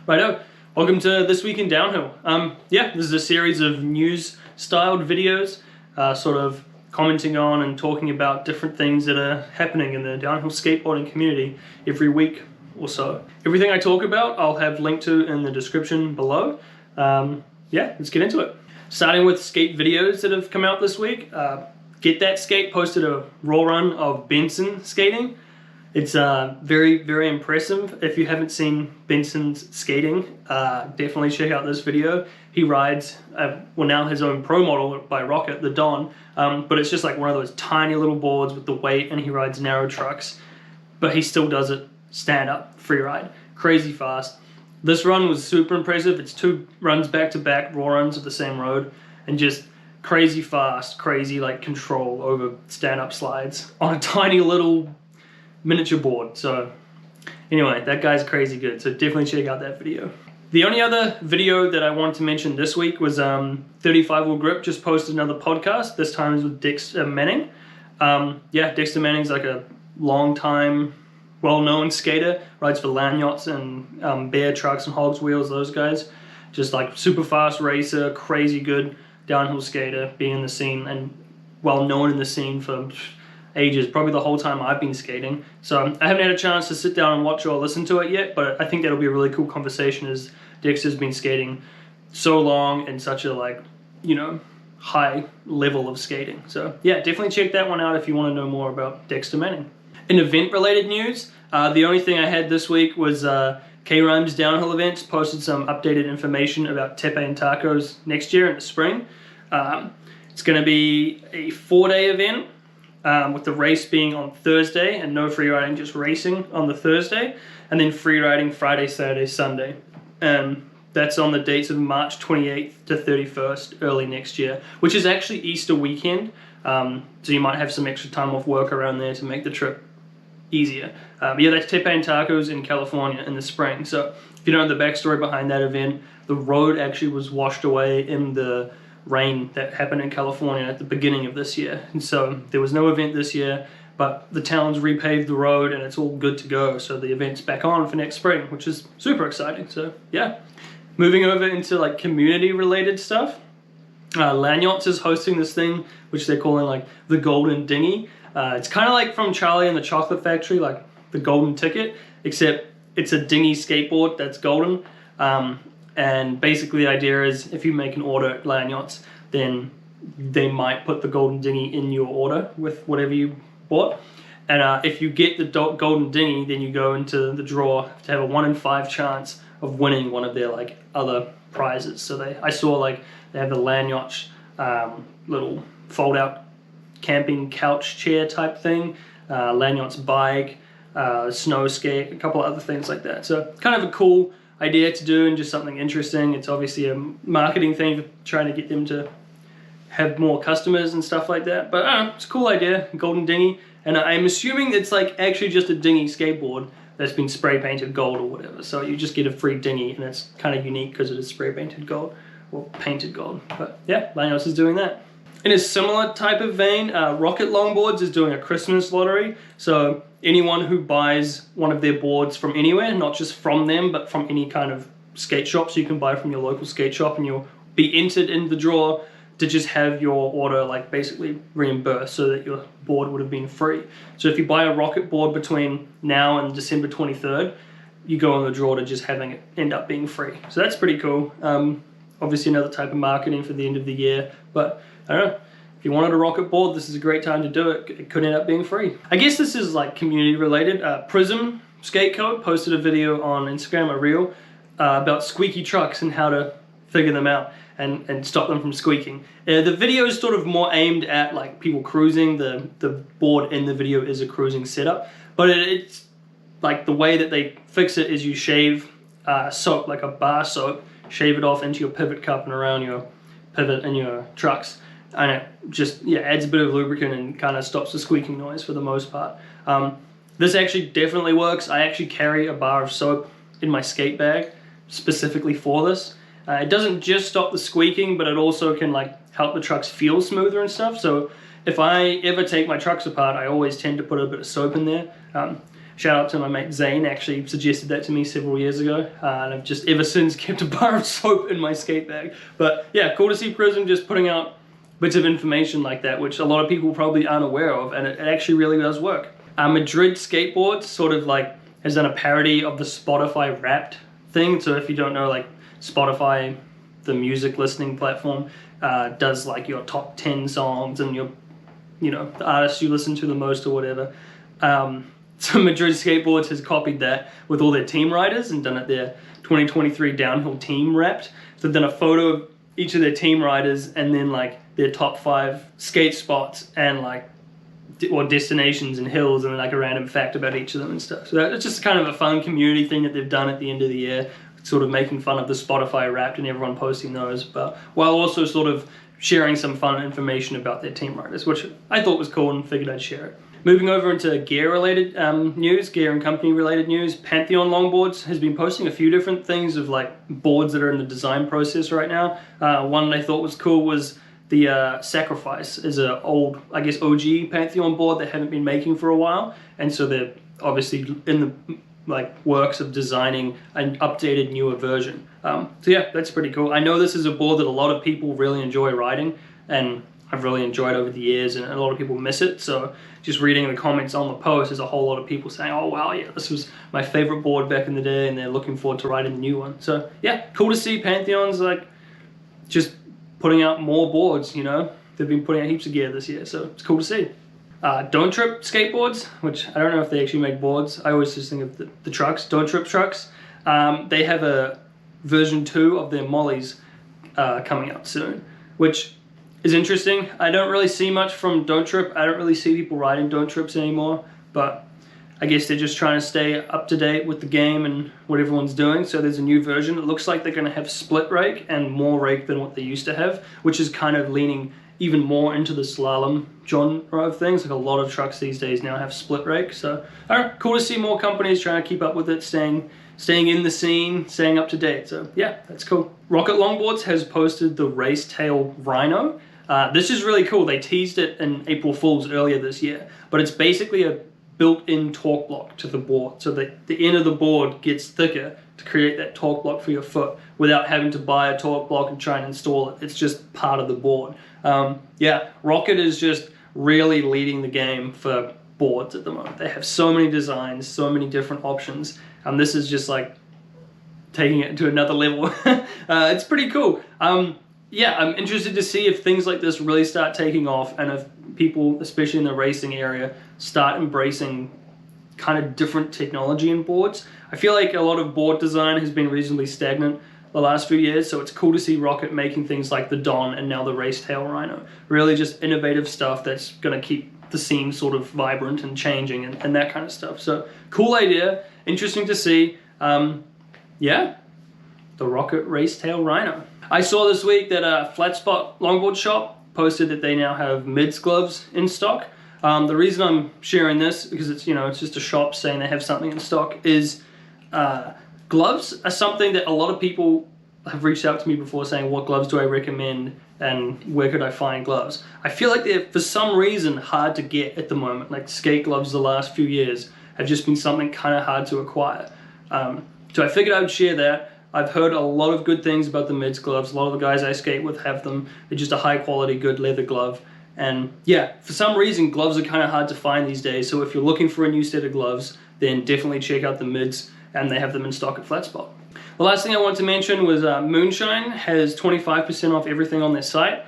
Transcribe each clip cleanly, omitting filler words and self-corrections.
Righto, welcome to This Week in Downhill. Yeah, this is a series of news-styled videos, sort of commenting on and talking about different things that are happening in the downhill skateboarding community every week or so. Everything I talk about, I'll have linked to in the description below. Yeah, let's get into it. Starting with skate videos that have come out this week. Get That Skate posted a raw run of Benson skating. It's very, very impressive. If you haven't seen Benson's skating, definitely check out this video. He rides, well, now his own pro model by Rocket, the Don, but it's just like one of those tiny little boards with the weight, and he rides narrow trucks, but he still does it stand up, free ride, crazy fast. This run was super impressive. It's 2 runs back to back, raw runs of the same road, and just crazy fast, crazy like control over stand-up slides on a tiny little miniature board. So anyway, that guy's crazy good, so definitely check out that video. The only other video that I wanted to mention this week was 35 Wheel Grip just posted another podcast. This time is with Dexter Manning. Yeah, Dexter Manning's like a long time well-known skater, rides for Landyachtz and Bear Trucks and Hogs Wheels, those guys. Just like super fast racer, crazy good downhill skater, being in the scene and well-known in the scene for ages, probably the whole time I've been skating. So I haven't had a chance to sit down and watch or listen to it yet, but I think that'll be a really cool conversation as Dexter's been skating so long and such a, like, you know, high level of skating. So yeah, definitely check that one out if you want to know more about Dexter Manning. In event-related news, the only thing I had this week was K-Rhymes Downhill Events posted some updated information about Tepe and Tacos next year in the spring. It's going to be a 4-day event, with the race being on Thursday and no free riding, just racing on the Thursday, and then free riding Friday, Saturday, Sunday. That's on the dates of March 28th to 31st early next year, which is actually Easter weekend. So you might have some extra time off work around there to make the trip easier. Yeah, that's Tepe and Tacos in California in the spring. So if you don't know the backstory behind that event, the road actually was washed away in the rain that happened in California at the beginning of this year. And so there was no event this year, but the town's repaved the road and it's all good to go. So the event's back on for next spring, which is super exciting. So yeah. Moving over into like community related stuff. Landyachtz is hosting this thing, which they're calling like the Golden Dinghy. It's kind of like from Charlie and the Chocolate Factory, like the golden ticket, except it's a dinghy skateboard that's golden. And basically the idea is if you make an order at Landyachtz, then they might put the golden dinghy in your order with whatever you bought. And if you get the golden dinghy, then you go into the draw to have a 1 in 5 chance of winning one of their like other prizes. So I saw like they have the Landyachtz little fold-out camping couch chair type thing, Landyachtz bike, snow skate, a couple of other things like that. So kind of a cool idea to do and just something interesting. It's obviously a marketing thing for trying to get them to have more customers and stuff like that. But I don't know, it's a cool idea, golden dinghy. And I'm assuming it's like actually just a dinghy skateboard that's been spray painted gold or whatever. So you just get a free dinghy and it's kind of unique because it is spray painted gold or painted gold. But yeah, Landyachtz is doing that. In a similar type of vein, Rocket Longboards is doing a Christmas lottery. So anyone who buys one of their boards from anywhere, not just from them, but from any kind of skate shop, so you can buy from your local skate shop and you'll be entered in the draw to just have your order like basically reimbursed so that your board would have been free. So if you buy a Rocket board between now and December 23rd, you go on the draw to just having it end up being free. So that's pretty cool. Obviously another type of marketing for the end of the year, but I don't know, if you wanted a Rocket board, this is a great time to do it. It could end up being free. I guess this is like community related. Prism Skate Code posted a video on Instagram, a reel, about squeaky trucks and how to figure them out and stop them from squeaking. The video is sort of more aimed at like people cruising. The board in the video is a cruising setup, but it's like the way that they fix it is you shave soap, like a bar soap, shave it off into your pivot cup and around your pivot in your trucks, and it just adds a bit of lubricant and kind of stops the squeaking noise for the most part. This actually definitely works. I actually carry a bar of soap in my skate bag specifically for this. It doesn't just stop the squeaking, but it also can like help the trucks feel smoother and stuff. So if I ever take my trucks apart, I always tend to put a bit of soap in there. Shout out to my mate Zane, actually suggested that to me several years ago, and I've just ever since kept a bar of soap in my skate bag. But yeah, cool to see Prism just putting out bits of information like that, which a lot of people probably aren't aware of, and it actually really does work. Madrid Skateboards sort of like has done a parody of the Spotify Wrapped thing. So if you don't know, like Spotify, the music listening platform, does like your top 10 songs and your, the artists you listen to the most or whatever. So Madrid Skateboards has copied that with all their team riders and done it their 2023 downhill team wrapped. So they've done a photo of each of their team riders and then like their top 5 skate spots and like or destinations and hills and like a random fact about each of them and stuff. So that's just kind of a fun community thing that they've done at the end of the year, sort of making fun of the Spotify Wrapped and everyone posting those, but while also sort of sharing some fun information about their team riders, which I thought was cool and figured I'd share it. Moving over into gear-related news, gear and company-related news, Pantheon Longboards has been posting a few different things of like boards that are in the design process right now. One I thought was cool was the Sacrifice is an old, I guess, OG Pantheon board they haven't been making for a while, and so they're obviously in the like works of designing an updated, newer version. So yeah, that's pretty cool. I know this is a board that a lot of people really enjoy riding, and I've really enjoyed over the years, and a lot of people miss it. So just reading the comments on the post, there's a whole lot of people saying, oh wow, yeah, this was my favorite board back in the day, and they're looking forward to riding the new one. So yeah, cool to see Pantheon's like just putting out more boards, They've been putting out heaps of gear this year, so it's cool to see. Don't Trip skateboards, which I don't know if they actually make boards. I always just think of the trucks, Don't Trip trucks. They have a version 2 of their mollies coming out soon, which is interesting. I don't really see much from Don't Trip. I don't really see people riding Don't Trips anymore, but I guess they're just trying to stay up to date with the game and what everyone's doing. So there's a new version. It looks like they're going to have split rake and more rake than what they used to have, which is kind of leaning even more into the slalom genre of things. Like a lot of trucks these days now have split rake. So cool to see more companies trying to keep up with it, staying in the scene, staying up to date. So yeah, that's cool. Rocket Longboards has posted the Race Tail Rhino. This is really cool. They teased it in April Fool's earlier this year, but it's basically a built-in torque block to the board, so that the end of the board gets thicker to create that torque block for your foot without having to buy a torque block and try and install it. It's just part of the board. Yeah, Rocket is just really leading the game for boards at the moment. They have so many designs, so many different options, and this is just like taking it to another level. It's pretty cool. Yeah, I'm interested to see if things like this really start taking off, and if people, especially in the racing area, start embracing kind of different technology in boards. I feel like a lot of board design has been reasonably stagnant the last few years, so it's cool to see Rocket making things like the Don and now the Race Tail Rhino. Really just innovative stuff that's going to keep the scene sort of vibrant and changing and that kind of stuff. So cool idea, interesting to see. Yeah, the Rocket Race Tail Rhino. I saw this week that a Flat Spot Longboard shop posted that they now have mids gloves in stock. The reason I'm sharing this, because it's just a shop saying they have something in stock, is gloves are something that a lot of people have reached out to me before saying, what gloves do I recommend and where could I find gloves? I feel like they're, for some reason, hard to get at the moment. Like skate gloves the last few years have just been something kind of hard to acquire. So I figured I would share that. I've heard a lot of good things about the mids gloves. A lot of the guys I skate with have them. They're just a high quality, good leather glove. And yeah, for some reason, gloves are kind of hard to find these days. So if you're looking for a new set of gloves, then definitely check out the mids, and they have them in stock at Flat Spot. The last thing I wanted to mention was Moonshine has 25% off everything on their site,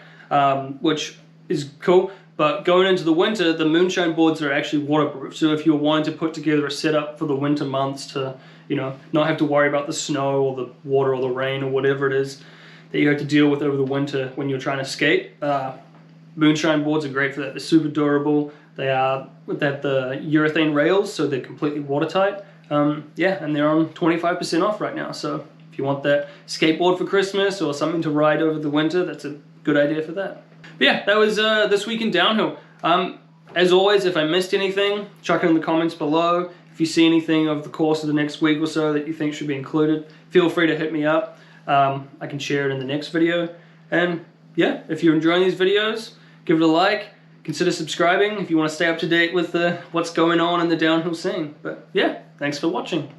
which is cool. But going into the winter, the Moonshine boards are actually waterproof. So if you're wanting to put together a setup for the winter months to, not have to worry about the snow or the water or the rain or whatever it is that you have to deal with over the winter when you're trying to skate, Moonshine boards are great for that. They're super durable. They have the urethane rails, so they're completely watertight. Yeah, and they're on 25% off right now. So if you want that skateboard for Christmas or something to ride over the winter, that's a good idea for that. But yeah, that was This Week in Downhill. As always, if I missed anything, chuck it in the comments below. If you see anything over the course of the next week or so that you think should be included, feel free to hit me up. I can share it in the next video. And yeah, if you're enjoying these videos, give it a like, consider subscribing if you want to stay up to date with what's going on in the downhill scene. But yeah, thanks for watching.